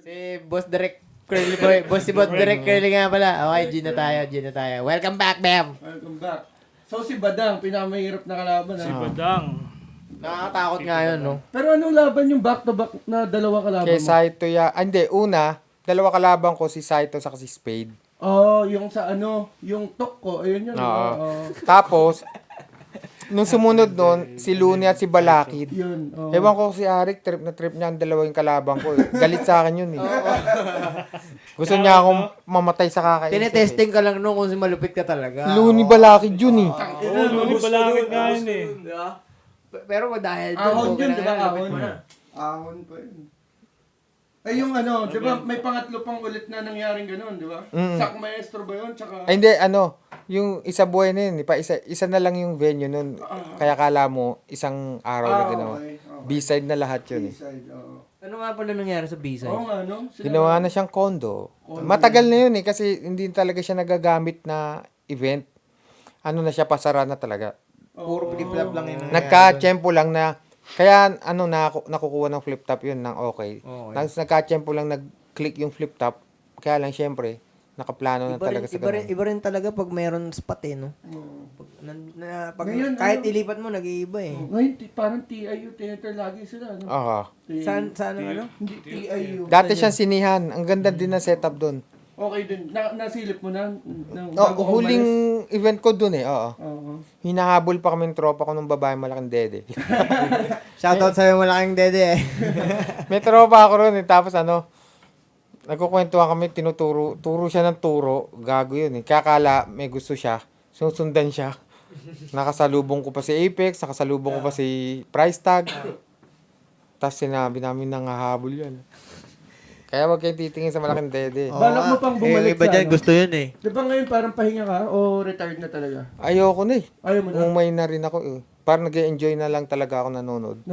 Si Boss Direk Curly Boy. Boss si Boss Direk Curly nga pala. Okay, G na tayo. Welcome back, Bam! Welcome back. So si Badang, pinakamahirap na kalaban. Si Ha? Badang. Nakakatakot nga yun, no? Pero anong laban yung back-to-back na dalawa kalaban Kay mo? Saito hindi, una, dalawa kalaban ko, si Saito sa si Spade. Oh, yung sa yung Tokko, ayun yun. Oo. Oo. Tapos, nung sumunod nun, si Luni at si Balakid. Yun. Oh. Ewan ko si Arik, trip niya ang dalawa yung kalaban ko. Eh. Galit sa akin yun eh. Gusto niya akong mamatay sa kakaisip. Tinetesting ka lang nung kung si malupit ka talaga. Luni Balakid yun eh. Oo, Luni Balakid nga yun eh. Diba? Pero dahil Ahon yun, di ba? lupit Ahon mo na. Ahon pa yun. Ay yung di ba may pangatlo pang ulit na nangyaring ganun, di ba? Sak Maestro ba yun? Tsaka... Ay, hindi, yung isa buhay na yun, isa na lang yung venue nun. Kaya kala mo, isang araw na ginawa. okay. B-side na lahat yun eh. B-side, oo. Ano nga pala nangyari sa B-side? Oo nga, no? Ginawa na siyang condo. Matagal na yun eh, kasi hindi talaga siya nagagamit na event. Ano na siya, pasara na talaga. Puro flip-flop lang yun. Nagka-tiyempo lang na, kaya nakukuha ng flip-top yun ng okay. Okay. Nagka-tiyempo lang nag-click yung flip-top, kaya lang syempre, nakaplano na talaga sa ganun. Iba rin talaga pag meron spot eh, no? Pag, Ngayon, kahit ilipat mo, nag-iiba eh. Ngayon, parang TIU theater lagi sila, no? Oo. Saan ang ano? Hindi TIU. Dati siyang sinihan. Ang ganda din na setup doon. Okay din. Nasilip mo na? Huling event ko doon eh. Oo. Oo. Hinahabol pa kami ng tropa ko nung babae malaking dede. Shoutout sa'yo malaking dede eh. May tropa ako ron eh. Tapos nagkukwentuhan kami, turo siya ng turo. Gago yun eh. Kakala may gusto siya. Susundan siya. Nakasalubong ko pa si Apex, nakasalubong ko pa si Price Tag. Tapos sinabi namin nangahabol yun. Kaya wag kayo titingin sa malaking dede. Balak mo pang bumalik iba sa dyan, gusto yun eh. Di ba ngayon parang pahinga ka o retired na talaga? Ayoko na eh. Ayaw mo na? Umay na rin ako eh. Parang nag-enjoy na lang talaga ako nanonood.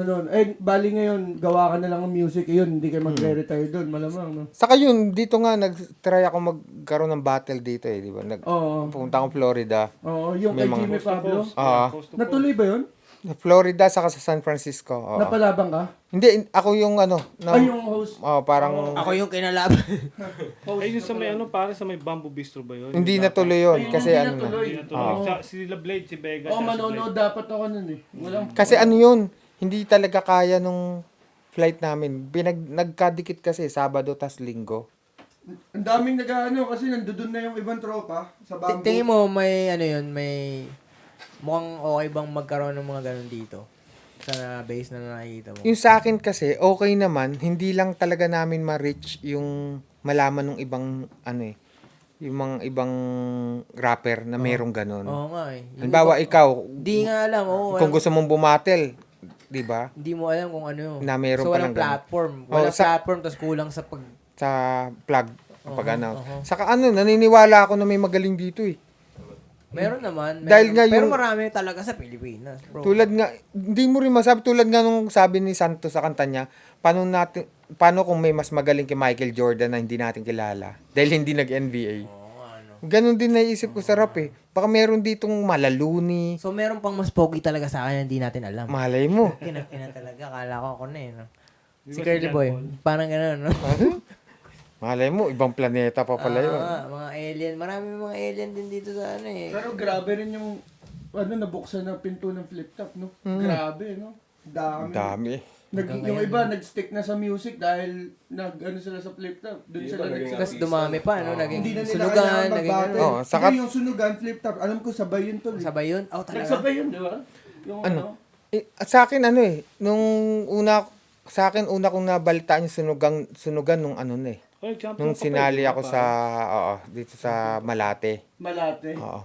Bali ngayon, gawa ka na lang ng music, yun, hindi kayo magre-retire doon, malamang, no? Saka yun, dito nga, nag-try ako magkaroon ng battle dito eh, di ba? Oo. Pumunta akong Florida. Oo, yung May kay mga- Jimmy Pablo. Natuloy ba yun? Florida, saka sa San Francisco. Oo. Napalabang ka? Hindi, ako yung Ay, yung host. parang, Ako yung kinalaban. Ay, yung sa may para sa may Bamboo Bistro ba yun? hindi natuloy yun. Ayun, Kasi hindi ano na. natuloy. Hindi natuloy. Si La Blade, si Vega. Oo, tsaka si manonood dapat ako nun eh. Walang... Kasi ano yun, hindi talaga kaya nung flight namin. Nagkadikit kasi, Sabado tas Linggo. Ang daming kasi nandoon na yung ibang tropa sa bamboo. Tingin mo may ano yun, may mukhang okay bang magkaroon ng mga ganun dito? Sa base na nakikita mo. Yung sa akin kasi, okay naman. Hindi lang talaga namin ma-reach yung malaman ng ibang, yung mga ibang rapper na merong ganun. Oo nga eh. Halimbawa, ikaw, Di nga alam, oo. kung gusto mong bumatel, di ba? Hindi mo alam kung ano yun. Na meron so, palang walang ganun. platform. Oh, Walang sa- platform, tapos kulang sa pag... Sa plug, kapag Saka naniniwala ako na may magaling dito eh. Meron naman. Dahil nga pero yung- marami talaga sa Pilipinas, bro. Tulad nga, hindi mo rin masabi, tulad nga nung sabi ni Santos sa kanta niya, paano kung may mas magaling kay Michael Jordan na hindi natin kilala? Dahil hindi nag-NBA. Oo, ano. Ganon din naisip ko sa rap eh. Baka meron ditong malaluni. So, meron pang mas pogi talaga sa akin na hindi natin alam. Malay mo. Kinakina talaga. Kala ko ako na eh. No? Si Curly Boy. Parang gano'n, no? Malay mo, ibang planeta pa pala yun. Mga alien. Marami mga alien din dito sa ano eh. Pero grabe rin yung nabuksan na pinto ng flip top, no? Grabe, no? Dami. Dami. Yung iba nag-stick na sa music dahil sila sa flip top. Doon sila Tapos dumami pa, no? Naging Hindi na nila sunugan, kailangan naging mag-battle. ano. Oo, saka- Hindi yung sunugan, flip top. Alam ko sabay yun tol. Sabay yun? Oh, talaga? Nagsabay yun, di ba? Yung Sa akin sa akin una kong nabalitaan yung sunugan nung nung sinali ako dito sa Malate. Malate. Oo.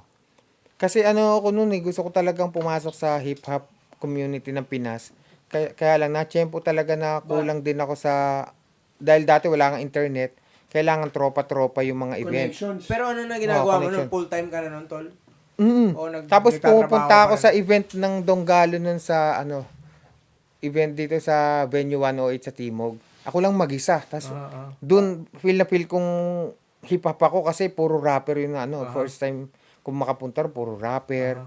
Kasi ako noon gusto ko talagang pumasok sa hip-hop community ng Pinas. Kaya lang, na-tiyempo talaga na kulang din ako dahil dati wala kang internet, kailangan tropa-tropa yung mga event. Connections. Pero ano na ginagawa mo connection. nun? Full-time ka na nun, tol? O Tapos nagtatrabaho pupunta ako ka sa event ng Donggalo nun sa event dito sa Venue 108 sa Timog. Ako lang mag-isa. Tapos doon feel kong hip-hop ako kasi puro rapper yun first time kung makapunta puro rapper.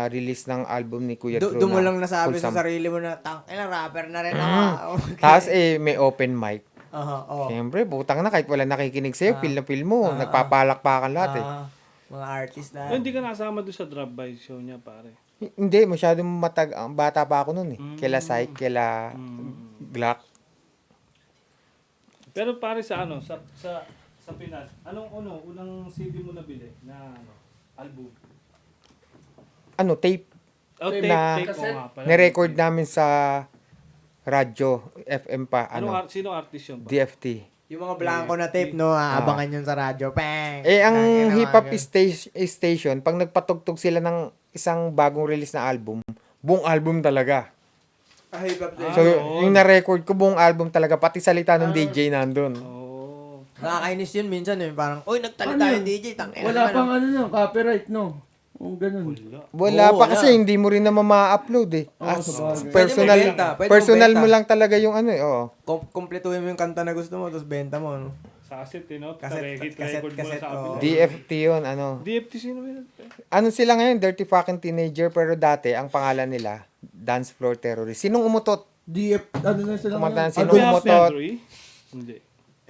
Release ng album ni Kuya Drew. Doon mo lang nasabi sa Wholesome. sarili mo na, ilang rapper na rin ako. Tapos may open mic. Aha, oh. Siyempre, butang na kahit wala nakikinig sa'yo, feel na feel mo. Nagpapalakpakan lahat eh. Mga artist na. Hindi ka nasama doon sa drive-by show niya, pare. Hindi, masyadong bata pa ako nun eh. Kila Syke, kila Glock. Pero pare sa ano, sa Pinas, unang CD mo nabili na album? Ano, tape. Oh, tape, Na- tape mo nga pala. Nirecord namin sa radyo, FM pa, Sino artist yun? DFT. Yung mga blanco na tape, no? Aabangan yun sa radyo. Pang! Ang Tangina, hip-hop mga station, pag nagpatugtog sila ng isang bagong release na album, buong album talaga. hip-hop tape. So, yun. yung na-record ko, buong album talaga, pati salita ng DJ nandun. Oh. Nakakainis yun minsan, eh. Parang, uy, nagtalita Ano yung yun? DJ. Tangina Wala naman, pang ano no, copyright no. Kung ganun. Wala Oo, pa wala. kasi, hindi mo rin naman ma-upload eh. Oo, sabagay. Personal, Pwede mo benta, pwede mo personal mo benta. lang talaga yung ano eh, oo. Kumpletuhin mo yung kanta na gusto mo, tapos benta mo, no? Sa cassette, no? Cassette, Record mo na sa oh. kabila. DFT yun, ano. DFT sino yun? Ano sila ngayon, Dirty Fucking Teenager, pero dati, ang pangalan nila, Dance Floor Terrorist. Sinong umutot? DF, ano na sila Kumanta ngayon? sino Ano yung umutot? Hindi.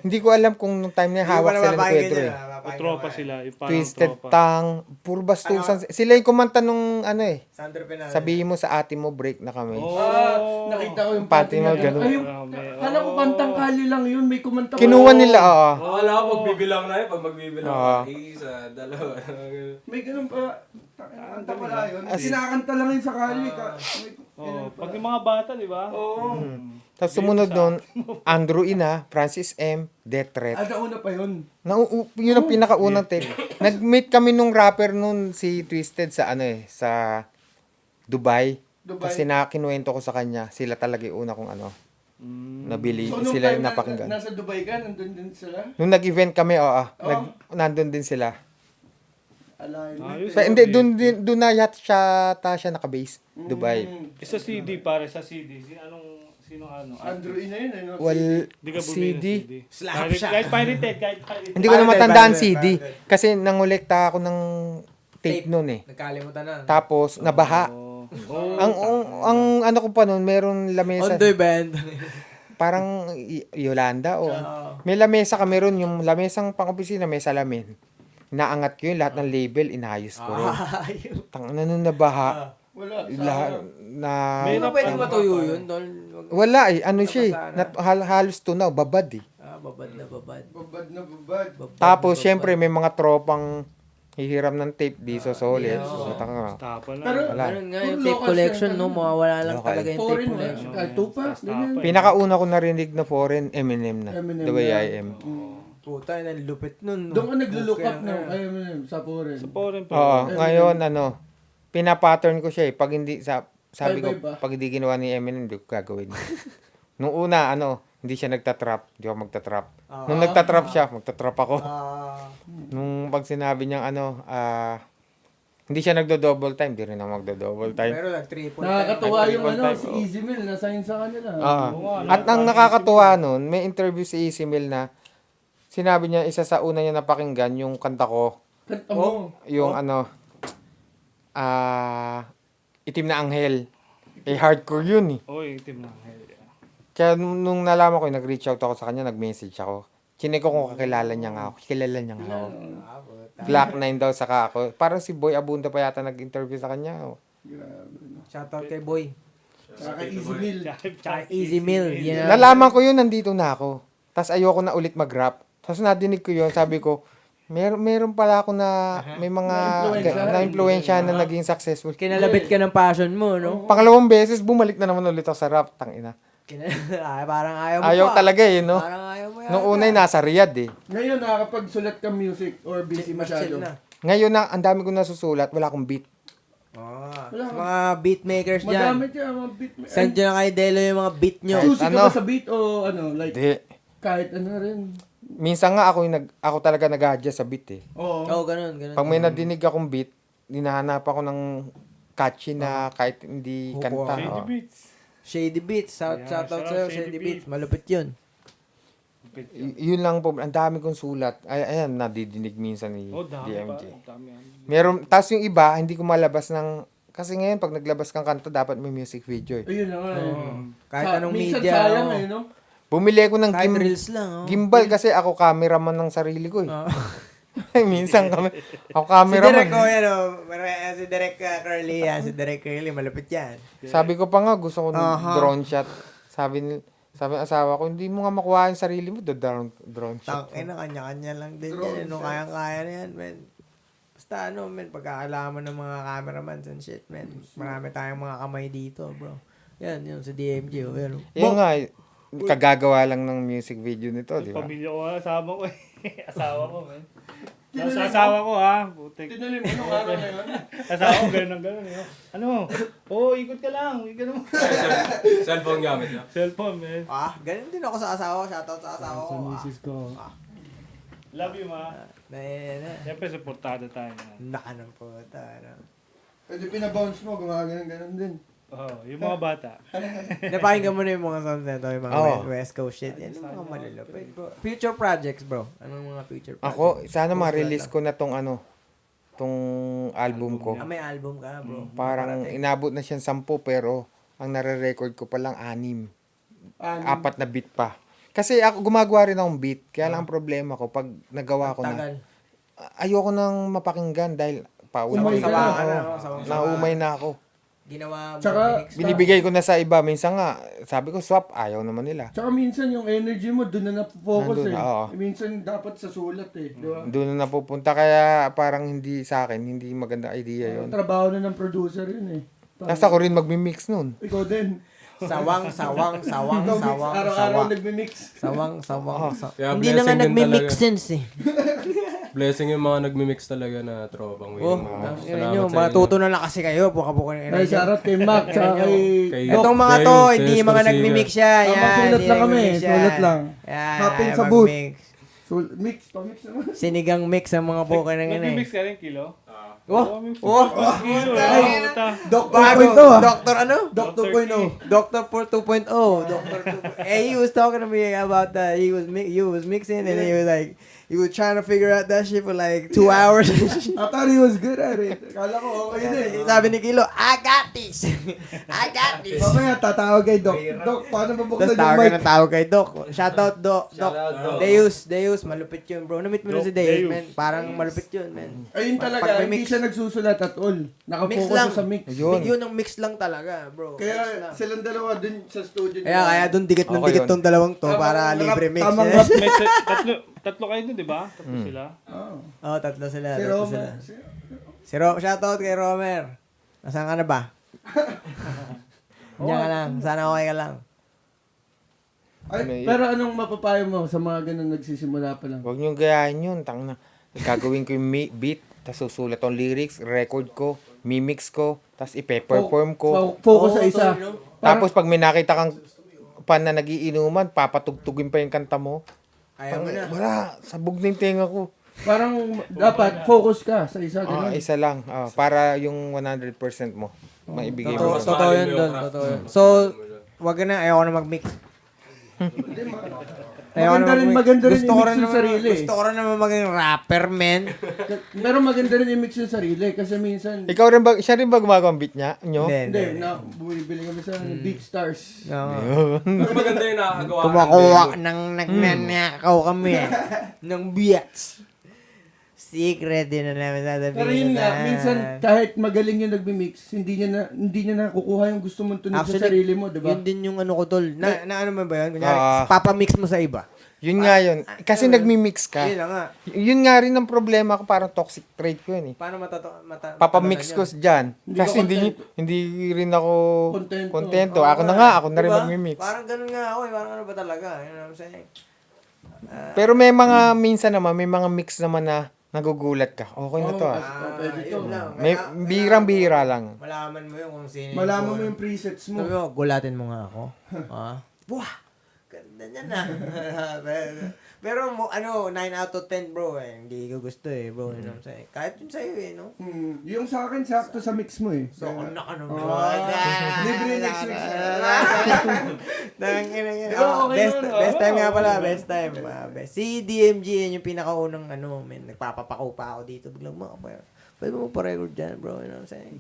Hindi ko alam kung nung time na hawak sila ni Pedro eh. O tropa sila. Yung parang Twisted tropa. Tang, puro bastusan. Sila yung kumanta nung ano eh. Sandro Penal. Sabihin mo sa ate mo, break na kami. Nakita ko yung Pati mo, niya. ganun. Ay, kala ko kantang kali lang yun, may kumanta pa. Kinuha nila, oo. Akala ko magbibilang na yun. Pag magbibilang Oo. ka, isa, dalawa. May ganun pa. Kanta pala yun. Kinakanta lang yun sa kali. Oh, pag yung mga bata, di ba? Oo. Tapos sumunod nun, Andrew Ina, Francis M, Death Threat. Nauna pa yun. Yun ang pinakaunang tape. Nag-meet kami nung rapper nun, si Twisted sa ano eh, sa Dubai. Dubai. Kasi kinuwento ko sa kanya, sila talaga yung una kong ano, nabili, So, nung sila time yung na napakinggan. nasa Dubai ka, nandun din sila? Nung nag-event kami, oo, nandun din sila. Alignment. Ayos. Hindi, dun na siya nakabase, Dubai. Sa CD, pare, sa CD. Sino Andrew Ina yun, no? Well, Hindi ka bumili ng CD. Slap Kahit- siya. Kahit pirated, kahit pirated. Hindi ko na Pirated, matandaan pirated, CD. pirated. Kasi nangolekta ako ng tape nun eh. Nagkalimutan na. Tapos, nabaha. Oh. Ang ano ko pa nun, meron lamesa. Ondoy band. Parang Yolanda o. May lamesa kami ron, yung lamesang pang-opisina, may salamin. Naangat ko yun, lahat ng label, inayos ko ron. Tangina nun nabaha. Wala. Lahat na... May Hindi ba pwede matuyo yun, tol? Wala eh, ano siya eh. Halos tunaw, babad eh. Babad na babad. Babad na babad. Tapos, syempre, may mga tropang hihiram ng tape di so solid. So, Tapa lang. Pero, Wala. Ganun nga, Puro yung tape locals collection, yan, no? ano? Mawawala lang Local. talaga yung tape Foreign, collection. Tupa, ganyan. pinakauna ko narinig na foreign, Eminem na. Eminem The Way na. I Am. Puta, yun ang lupit nun. no? Doon ka naglo-look Okay, up na, kaya mo yun, sa foreign. Sa foreign pa. Oo, ngayon ano, pinapattern ko siya eh. Pag hindi, sabi ko, Bye-bye ba? pag hindi ginawa ni Eminem, hindi ko gagawin. Nung una, hindi siya nagtatrap. Hindi ako magtatrap. Nung nagtatrap siya, magtatrap ako. Nung pag sinabi niyang hindi siya nagdo-double time, di rin ako magdo-double time. Pero nag-triple. Nakakatuwa yung Triple ano, type, si oo. Easy Mill, nasa yun sa kanila. At ang nakakatuwa nun, may interview si Easy Mill na sinabi niya, isa sa una niya napakinggan, yung kanta ko, Kanta mo. yung Itim na Anghel. Hardcore yun eh. Oy, itim na. Kaya nung nalaman ko, nag-reach out ako sa kanya, nag-message ako. Chinek ko kung kakilala niya nga ako. Kilala niya nga ako. Glock 9 daw saka ako. Parang si Boy Abunda pa yata nag-interview sa kanya. Oh. Shoutout kay Boy. Saka Easy Mill. Tsaka Easy Meal. Yan. Nalaman ko yun, nandito na ako. Tapos ayoko na ulit mag-rap. Tapos nadinig ko yun, sabi ko, meron pala ako na may mga na-influensya na naging successful. Kinalabit ka ng passion mo, no? Pangalawang beses, bumalik na naman ulit ako sa rap. Tangina. Parang ayaw mo Ayaw pa. talaga eh, no? Parang ayaw mo yan. Nung unay nasa Riyadh eh. Ngayon, nakakapagsulat ka music or busy masyado. na. Ngayon na, ang dami ko nasusulat, wala akong beat. Wala. Sa mga beatmakers dyan. Madami ka, mga beat. Send nyo na kay Delo yung mga beat nyo. Choosy ka ano? ba sa beat o ano, like, Hindi. kahit ano rin. Minsan nga ako talaga nag-adjust sa beat eh. Oo. Oo, ganun. Pag may nadinig akong beat, dinahanap ako ng catchy na kahit hindi kanta. Shady oh. Beats. Shady Beats. Shoutout sa'yo, Shady Beats. Malupit yun. Yun lang po, ang dami kong sulat. Ayan, nadidinig minsan ni Oh, dami pa. DMJ. Dami yan. Tapos yung iba, hindi ko malabas ng, kasi ngayon, pag naglabas kang kanta, dapat may music video eh. Ayun na nga. Kahit anong minsan media. sayang oo. eh, no? Bumili ako ng Kahit reels lang, oh. gimbal kasi ako cameraman ng sarili ko eh. Oo. Minsan kami, ako Si Derek, cameraman. oh, yan, oh. Si Derek Curly, yan. Si Derek Curly, malapit yan. Sabi ko pa nga, gusto ko ng Aha. drone shot. Sabi ng asawa ko, hindi mo nga makuha yung sarili mo, drone shot. Tangin na, kanya-kanya lang din Drone yan. Ano, shots. kayang-kaya na yan, men. Basta ano, men, pagkakalaman ng mga cameramans and shit, men. Marami tayong mga kamay dito, bro. Yan, yun, sa DMG, oh, yan. Oh. Yung nga, kagagawa lang ng music video nito, di ba? Pamilya ko nga, asawa ko eh. Asawa ko, man. Sa asawa ko ha, butik. Tinalim mo nung araw na yun. Asawa ko, ganun. Eh. Ano? Oo, ikot ka lang. Ikot mo. Cellphone gamit niya. Cellphone, man. Ah, ganun din ako sa asawa ko. Shoutout sa asawa ko. Sa Ah. misis ko. Love you, ma. Na, Siyempre, supportado tayo na. naka ng puta, ano. Pwede pinabounce mo, gumaganon din. Oo, yung mga bata. Napakinggan mo na yung mga songs nito, yung mga Oo. West Coast shit. Yan yung mga malalapit, bro. Future projects, bro. Anong mga future projects? Ako, sana ma-release ko na tong tong album ko. Ah, may album ka, bro. Parang inabot na siyang 10 pero ang nare-record ko pa lang 6. 4 na beat pa. Kasi ako gumagawa rin akong beat. Kaya lang ang problema ko pag nagawa ko na, Tagal. ayoko nang mapakinggan dahil paunaw Umay na ka ako. na, no? Sawang-sawa. Naumay na ako. Ginawa mo. Tsaka- remix mo. Binibigay ko na sa iba. Minsan nga, sabi ko swap, ayaw naman nila. Tsaka minsan yung energy mo, doon na napofocus Nandun, eh. oo. Minsan dapat sa sulat eh. Di ba? Doon na napupunta. Kaya parang hindi sa akin, hindi maganda idea yon. Trabaho na ng producer yun eh. Tapos ako rin magmi-mix nun. Ikaw din. Sawang. Araw-araw nagme-mix. Sawang. Kaya Hindi na nga blessing din nagme-mix talaga. sense eh. Blessing yung mga nagmi-mix talaga na tropang Oh, Salamat yun nyo, sa inyo. matuto na lang kasi kayo. Buka-buka ng Ay, energy. shoutout kay Mac, tsaka kay... Kay- Itong mga Kayo, to, kayo, hindi kayo, mga Scorsiga. nagmi-mix yan. Tama, Yan, sulat hindi lang kami, nagmi-mix yan. sulat lang. Yan, Hapin ay, sa booth. mag-mix. Mix, pa-mix naman. Sinigang mix ang mga buka ng yun eh. Nag-mix ka rin, Kilo? Oh! Kilo, Ay, puta. Doctor Bago, 2.0 ah. Doctor ano? Doctor 2.0. Doctor 2.0. Doctor 2.0. He was talking to me about that. He was mixing and he was like, he was trying to figure out that shit for like 2 hours. I thought he was good at it. Kala ko okay din. Sabi ni Kilo, I got this. I got this. Mamaya tatawag kay Doc. Doc, paano Tapos mabuksan yung tawag mic? ka ng tawag kay Doc. Shoutout Doc. Shoutout, Doc. Deus, malupit yun bro. Namit mo na si Doc Deus, Deus. man. Parang malupit yun, man. Ayun Pag talaga, may hindi mix. siya nagsusulat at all. Mix Nakafocus lang. siya sa mix. Yun. Yun ang mix lang talaga, bro. Mix Kaya lang. silang dalawa dun sa studio. Kaya doon dikit ng Okay dikit yun. tong dalawang to Tamang para rap, libre mix. tamang eh. rap. May tatlo kayo dun, di ba? Tatlo sila. Oh. Oh, tatlo sila. Si tatlo Roma. sila. Shoutout kay Romer. Nasaan ka na ba? Diyan ka lang. Sana okay ka lang. Ay, pero anong mapapayo mo sa mga ganun nagsisimula pa lang? Huwag niyong gayahin yun. Tangna. Gagawin ko yung beat, tapos susulat ang lyrics, record ko, mimix ko, tapos ipe-perform ko. Focus sa isa. Tapos pag may nakita kang pan na nagiinuman, papatugtugin pa yung kanta mo. Ayaw mo na. Wala, sabog na yung tenga ko. Parang dapat focus ka sa isa. Ganun. Isa lang. Para yung 100% mo, maibigay mo. Totoo yun doon. Totoo yun. So, wag ka na. Ayoko na mag-mix. Maganda rin Gusto ko i-mix rin yung naman- sarili. Gusto ko rin naman maging rapper, man. Pero maganda rin i-mix yung sarili kasi minsan... Ikaw rin ba, siya rin ba gumagawa ng beat niya? Nyo? Hindi, bumibili kami sa BeatStars. Oo. Pero maganda yung nakakagawa. Kumakuha ng nagnanakaw kami eh. Ng beats. Secret din na namin sasabihin. Pero yun nga, na- minsan kahit magaling yung nagmi-mix, hindi niya nakukuha yung gusto mong tunog sa Actually, sarili mo, di ba? Yun din yung ano ko tol. Na ano mo ba yun? Kunyari, Ah. papamix mo sa iba. Yun nga yun. Kasi nagmi-mix ka. Yun na nga. Yun nga rin ang problema ko, parang toxic trait ko yun eh. Paano Papamix ko dyan. Hindi Kasi ka hindi rin ako Kontento. kontento. Ako na nga, ako na rin magmi-mix. Parang ganun nga ako eh. Parang ano ba talaga? You know what I'm saying? Pero may mga, minsan naman, may mga mix naman na nagugulat ka. Okay na to ah. pwede to. Yun lang. May bihirang-bihira lang. Malaman mo yun kung sino Malaman mo yung presets mo. Sabi mo, gulatin mo nga ako. Wah! Ganda niya na. pero ano, 9 out of 10 bro eh. Hindi ko gusto eh bro. You know what I'm saying? Kahit yun sa'yo eh, no? Yung sa akin, sakto sa mix mo eh. So, ano ka naman? Libre next week. Best time nga pala, best time. Si DMG, yun yung pinakaunang ano, men, nagpapapako pa ako dito. Biglang mo, pwede mo pa-record dyan, bro. You know what I'm saying?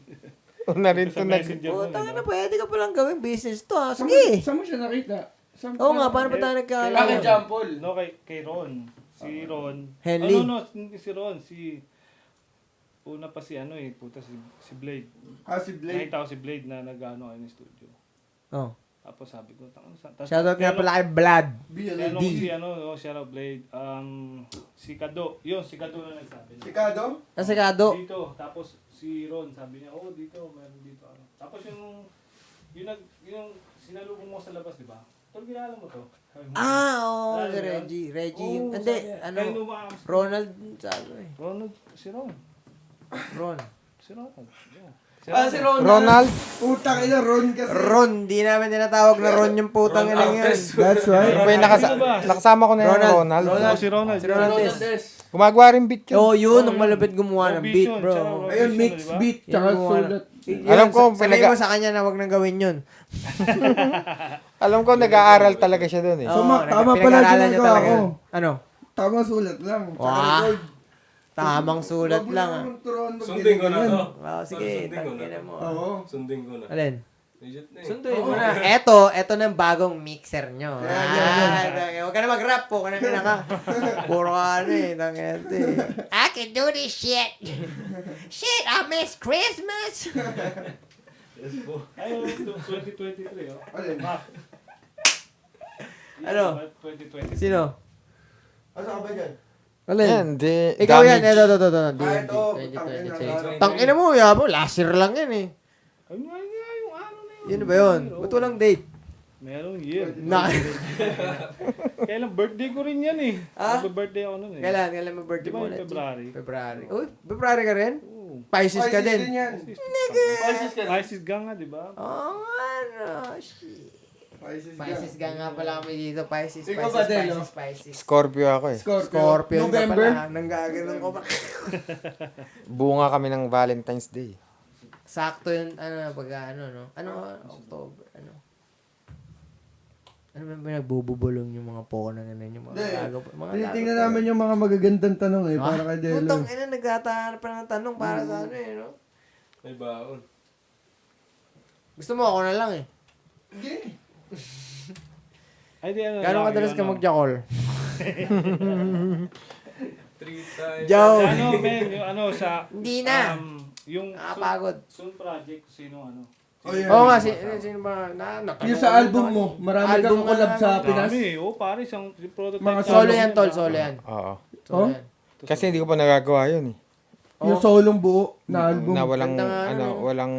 Na rin to Sa nag... messenger mo, Oh, di tanga ba? na, pwede ka palang gawin business to. Sige. Saan mo siya nakita? Oo nga, paano ba tayo Kay nagkakala? John Paul. No, kay Ron. Si Ron. Henley. Oh, no, hindi si Ron. Una pa si ano puta si Blade. Si Blade. Nakita ko si Blade na nag-ano kayo ng studio. Oh. Tapos sabi ko, Shoutout nga pala kay Vlad. Tinanong si shoutout Blade, si Kado. Yun, si Kado na nagsabi. Si Kado? Nasigado. Dito, tapos si Ron, sabi niya, dito, meron dito. Ano. Tapos yung sinalubong mo sa labas, di ba? Tol, kilala mo to? Sabi mo, Oo, Lalo si ba? Reggie. Reggie, Oo, hindi, sabi niya. ano, Kaya lumabas. Ronald, sabi eh. Ronald, si Ron. Ron. Si Ronald. Yeah. Si Ronald. Ronald? Putang ina, Ron kasi. Ron, di namin tinatawag na Ron yung putang ina yan. That's right. May nakasama ko na yung Ronald. Ronald. Si Ronald Tess. Des. Gumagawa rin beat yun. Oo, yun, ang malapit gumawa ng beat, bro. Ayun, mix beat, tsaka Yung gumawa sulat. Alam ko, sabihin mo sa kanya na wag nang gawin yun. Alam ko, nag-aaral talaga siya doon eh. So, Oo, tama pala pinag-aralan niya ginagawa talaga ko. yun. Ano? Tama sulat lang. Tsaka Wah. record. Tamang sulat lang ah. Sundin ko na to. Sige, Sundin ko na. tangina mo. Oo. Sundin ko na. Alin? Legit na eh. Sunduin mo na. Eto na yung bagong mixer nyo. Huwag ka na mag-rap po. Huwag ka na pinaka. Puro ka ano eh. Tangina eh. I can do this shit. Shit, I miss Christmas. Ayun, 2023, Alin? Ano? 2023. Sino? Asa ka ba dyan? Alin? Yan, di. Ikaw yan. damage. Ito. Ito, 2023. Tangina mo, yabo. Last year lang yan eh. Ayun nga, yung ano na yun. Yun ba yun? Ba't walang date? Merong year. Na. Kailan birthday ko rin yan eh. Ah? Birthday ako nun eh. Kailan mo birthday Di ba mo yung ulit? February? February. Uy, February ka rin? Oo. Pisces ka din. yan. Pisces gang nga, di ba? Oh, ano, shit. Pisces Pisces nga pala kami dito. Pisces, Ikaw ba, Del, Pisces. Scorpio ako eh. Scorpion November. ka pala. Nanggaganon ko pa. Bunga kami ng Valentine's Day. Sakto yun, no? October, Ano ba nagbubulong yung mga poko ng yung mga Hindi. gago? Tinitingnan namin yung mga magagandang tanong eh, para kay Delo. Putang ina, nagtatahan pa ng tanong para sa ano eh, no? May baon. Gusto mo ako na lang eh. Sige. Ay, di ano. Gano'ng kadalas ka mag-jakol? 3 times. Joe! Ano, men, yung ano sa... Hindi na. Yung Nakapagod. Soon Project, sino ano? Oh, yan. Oo nga, sino ba? Yung sa album mo, marami kang collab sa Pinas. Dami, pare, isang prototype. Mga Solo yan, tol. Solo yan. Oo. Solo Oh? yan. Kasi hindi ko pa nagagawa yun eh. Yung solong buo na album. Na walang, Ganda nga, ano. walang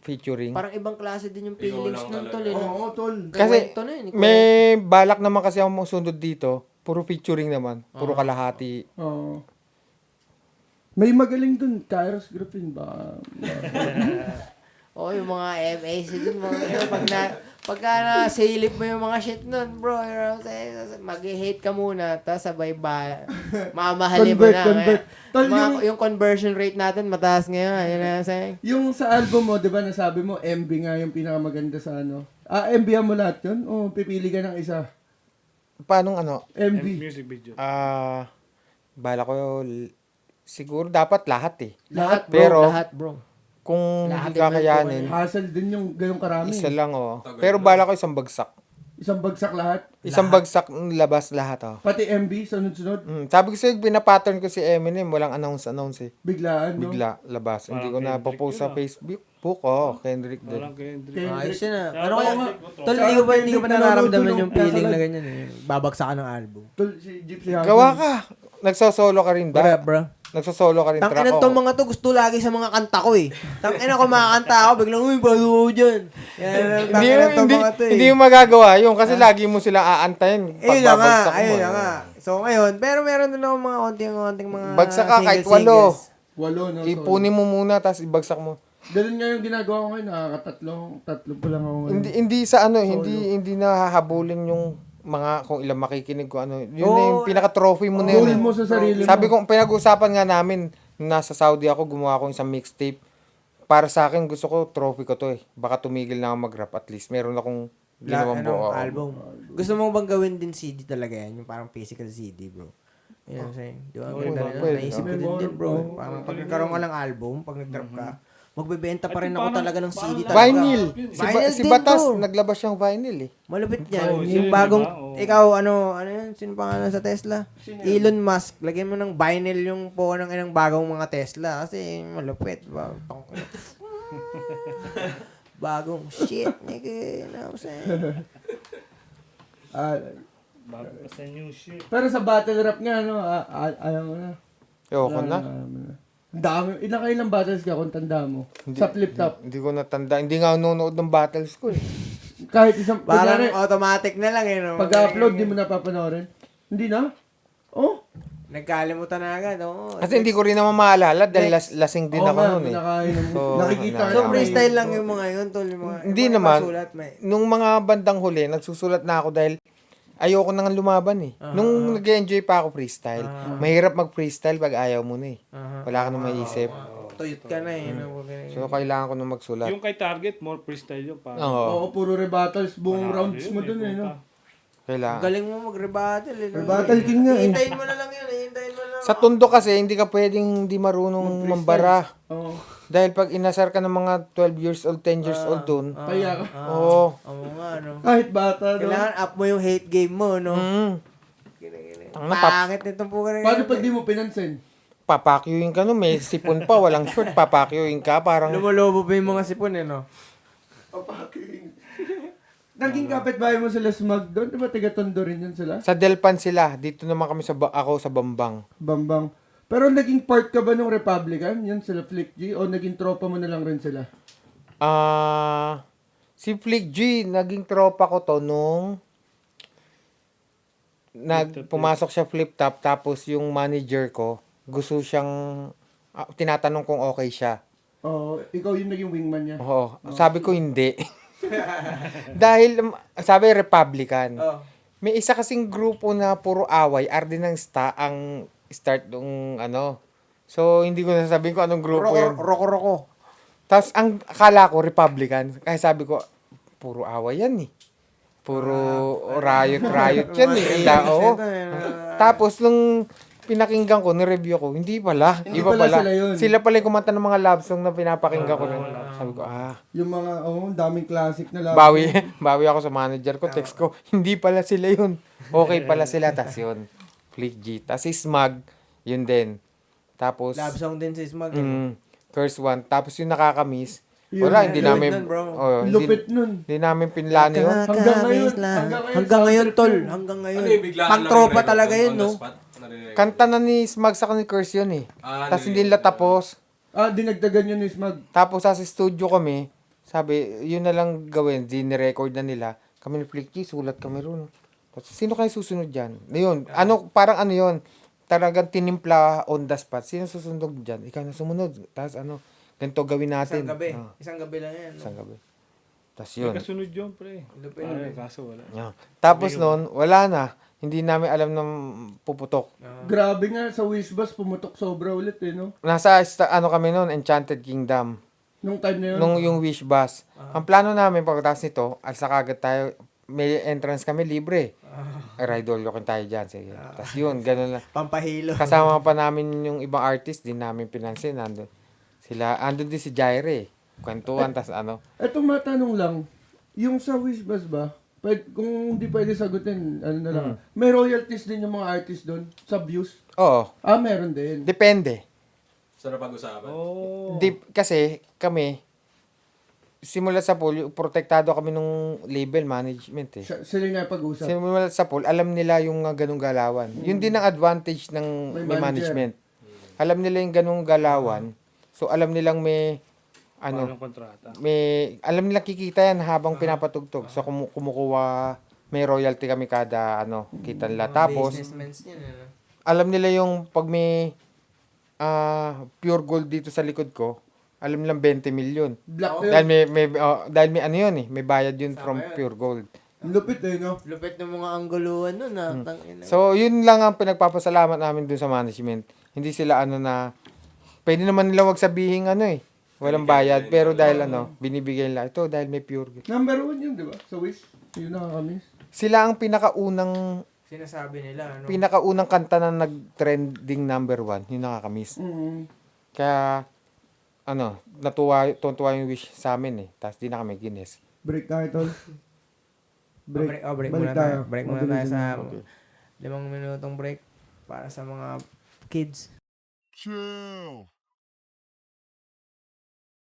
featuring. Parang ibang klase din yung Ikaw feelings lang nun, talaga. tol. Eh, no? Oo, tol. Kasi Kwento na yun, eh. may balak naman kasi ako sunod dito. Puro featuring naman. Puro kalahati. Oo. May magaling dun, Kairos Griffin ba? Oo, yung mga MAC dun, mga yun, pagka na-salip mo yung mga shit nun, bro, you know what I'm saying? Mag-hate ka muna, tapos sabay ba, mamahalin mo na. Convert. Tol, Yung conversion rate natin, mataas ngayon, you know what I'm saying? Yung sa album mo, di ba nasabi mo, MV nga yung pinakamaganda sa ano? MV mo lahat yun? O pipili ka ng isa? Paanong ano? MV. Music video. Bala ko, siguro dapat lahat eh. Lahat, bro, Pero- lahat, bro. Kung Lahat hindi yung kakayanin, Hassle din yung ganong karami. isa lang oh. Pero bala ko isang bagsak. Isang bagsak lahat. Isang bagsak labas lahat oh. Pati MV, sunod-sunod. Sabi ko sa'yo, binapattern ko si Eminem, walang announce eh. Biglaan, no? Bigla, labas. Hindi ko na Kendrick popost sa yun, Facebook. Oh, Kendrick din. Walang Kendrick. Ayos yun ah. Kaya Ano pala, kaya, Kendrick, tol, hindi ko ba nararamdaman yung feeling na ganyan eh. Babagsakan ng album. Tol, si Gypsy Hustle. Gawa ka. Nagsosolo ka rin Bra, ba? bro. Nagsosolo ka rin track Tangina tong mga to, gusto lagi sa mga kanta ko eh. Tangina ko makakanta ako, biglang, uy, bago ko dyan. Yan, tangina tong mga to eh. Hindi mo magagawa yun kasi lagi mo sila aantayin. Ayun na nga, Pagbabagsak mo. ayun na nga. So ngayon, pero meron din ako mga konting mga Bagsak ka kahit singles. 8, no? Ipunin mo muna tapos ibagsak mo. Ganun nga yung ginagawa ko ngayon, tatlo pa lang ako ngayon. Hindi sa ano, hindi nahahabulin yung mga kung ilang makikinig ko ano. Yun na yung pinaka-trophy mo na yun. Goal mo sa sarili mo. Sabi ko, pinag-usapan nga namin, nasa Saudi ako, gumawa ko isang mixtape. Para sa akin, gusto ko, trophy ko to eh. Baka tumigil na ako mag-rap at least. Meron akong ginawang buo. Album. Gusto mo bang gawin din CD talaga yan? Yung parang physical CD, bro. You know what I'm saying? Di ba? Pwede, Ganda rin. pwede. Naisip ko din bro. Parang pag nagkaroon ka ng album, pag nag-drop ka, Magbebenta pa rin Ay, ako parang- talaga ng CD parang talaga. Vinyl. Vinyl Si din Batas, to. naglabas siyang vinyl eh. Malupit yan. Oo, Yung yun, bagong, diba? Oo. ikaw, ano yun? Sino pangalan sa Tesla? Sino yun? Elon Musk. Lagyan mo ng vinyl yung po ng inang bagong mga Tesla. Kasi malupit. Bagong shit, nigga. You know what I'm saying? Ah, Bago pa sa new shit. pero sa battle rap nga, ano, alam mo na. Ayoko na. Alam mo na. Ang dami. Ilang battles ka kung tanda mo? Sa flip top. Hindi ko natanda. Hindi nga ako nanonood ng battles ko eh. Kahit isang, Parang kunyari, automatic na lang eh. No? pag-upload, di mo na papanoorin. Hindi na? Oh? Nagkalimutan na agad. Oo. Kasi hindi ko rin naman maalala dahil lasing din Oo ako nga, noon eh. pinakainom mo. So, Nakikita ano, ka So, na, freestyle may- lang yung mga yun, tol. Yung mga, Hindi yung mga naman. Sulat, may. Nung mga bandang huli, nagsusulat na ako dahil ayoko nang lumaban eh. Nung nag-enjoy pa ako freestyle, mahirap mag-freestyle pag ayaw mo na eh. Wala ka na maisip. Tuyot ka na eh. No? So, kailangan ko na magsulat. Yung kay Target, more freestyle yun. Parang, Oo, Oo, puro rebattles, buong Marami rounds yun, mo dun eh, no? kailangan. Galing mo mag-rebuttal eh. no? Rebattle king nga eh. Hintayin mo na lang yun. Hintayin mo na lang. Sa tundo kasi, hindi ka pwedeng hindi marunong mambara. Oo. Dahil pag inasar ka ng mga 12 years old, 10 years old dun, Kaya ka. oo. Oo nga, no? Kahit bata, no? Kailangan up mo yung hate game mo, no? Tangna, Pangit nitong po ka rin. Paano pag di mo pinansin? papakyuin ka no, may sipon pa, walang short, papakyuin ka, parang, Lumolobo pa yung mga sipon eh, no? Naging kapitbahay mo sila Smug doon? Di ba taga-Tondo rin yun sila? sa Delpan sila, dito naman kami ako sa Bambang. Bambang. Pero naging part ka ba ng Republican? Yun sila Flick G? O naging tropa mo na lang rin sila? Si Flick G, naging tropa ko to nung pumasok siya flip top, tapos yung manager ko, gusto siyang, tinatanong kung okay siya. Oo, ikaw yung naging wingman niya. Oo, sabi ko hindi. Dahil, sabi Republican. Oh. May isa kasing grupo na puro away, Arden ng ang start nung ano. So, hindi ko nasasabihin kung anong grupo yun. Roko. Tapos, ang akala ko, Republican. Kaya sabi ko, puro away yan eh. Puro riot yan eh. Oo. Tapos, nung pinakinggan ko, ni-review ko, hindi pala. Hindi Iba pala pala. sila yun. Sila pala yung kumanta ng mga love song na pinapakinggan ko. Sabi ko, Yung mga, daming classic na love. bawi ako sa manager ko. Text ko, hindi pala sila yun. Okay pala sila. Tapos yun, Flick G. Tapos si Smug, yun din. Tapos, Love song din si Smug. Curse One. Tapos yung nakakamiss, Yun, wala, hindi lupit namin, nun, bro. Lupit nun. hindi namin pinlano yun. Hanggang ngayon, tol. Hanggang ngayon. Pang-tropa talaga yun, no? Kanta na ni Smug sa ni Curse yun eh. Tapos hindi nila tapos. Dinagdagan yun ni Smug. Tapos sa studio kami, sabi, yun na lang gawin, di-record na nila. Kami ni Flick G, sulat kami ron. Tapos, sino kayo susunod dyan? Yun, parang ano yun, talagang tinimpla on the spot. Sino susunod dyan? Ikaw na sumunod. Tapos ganito gawin natin. Isang gabi lang yan. Isang gabi. Tapos yun. kasunod yun, pre. Ay, kaso wala. Yeah. Tapos noon, wala na. Hindi namin alam ng puputok. Grabe nga, sa Wishbus, pumutok sobra ulit eh, no? Nasa kami noon, Enchanted Kingdom. Nung time na yun. Nung yung wish bus. Ang plano namin pagkatapos nito, alsa kagad tayo, may entrance kami libre. Ay, Ride all tayo dyan. Sige. Tapos yun, ganun lang. Pampahilo. Kasama pa namin yung ibang artist, din namin pinansin. Andun din si Jaire. Kwentuhan, tas Etong matanong lang, yung sa Wishbus ba, kung hindi pwede sagutin, ano na lang, may royalties din yung mga artist doon sa views? Oo, Meron din. depende. Sarap pag-usapan. Oh. Kasi kami, simula sa pool, protektado kami nung label management eh. Sila nga pag-usap. Simula sa pool, alam nila yung ganung galawan. Yun din ang advantage ng May may manager. management. Alam nila yung ganung galawan. So alam nilang Anong kontrata? alam nilang kikita yan habang pinapatugtog. So kumukuha, may royalty kami kada kita nila. Tapos Businessmen yan, ano? alam nila yung pag may pure gold dito sa likod ko, alam nilang 20 million. Black Dahil may ano yun eh, may bayad yun from pure gold. Lupit eh, no? Lupit ng mga angguluhan nun, tangina. So, yun lang ang pinagpapasalamat namin dun sa management. Hindi sila pwede naman nila wag sabihin walang bayad. Pero dahil binibigay nila ito dahil may pure gold. Number 1 yun, di ba? Sa Wish. Yun nakakamiss. Sila ang pinakaunang Sinasabi nila, ano? kanta na nag-trending number 1. Yung nakakamiss. Mm-hmm. Kaya, tuntua yung wish sa amin eh. Tapos di na kami Guinness. Break tayo, tol. Break Balik muna tayo. Break muna tayo Mabilis sa na. 5 minutong break para sa mga kids. Chill.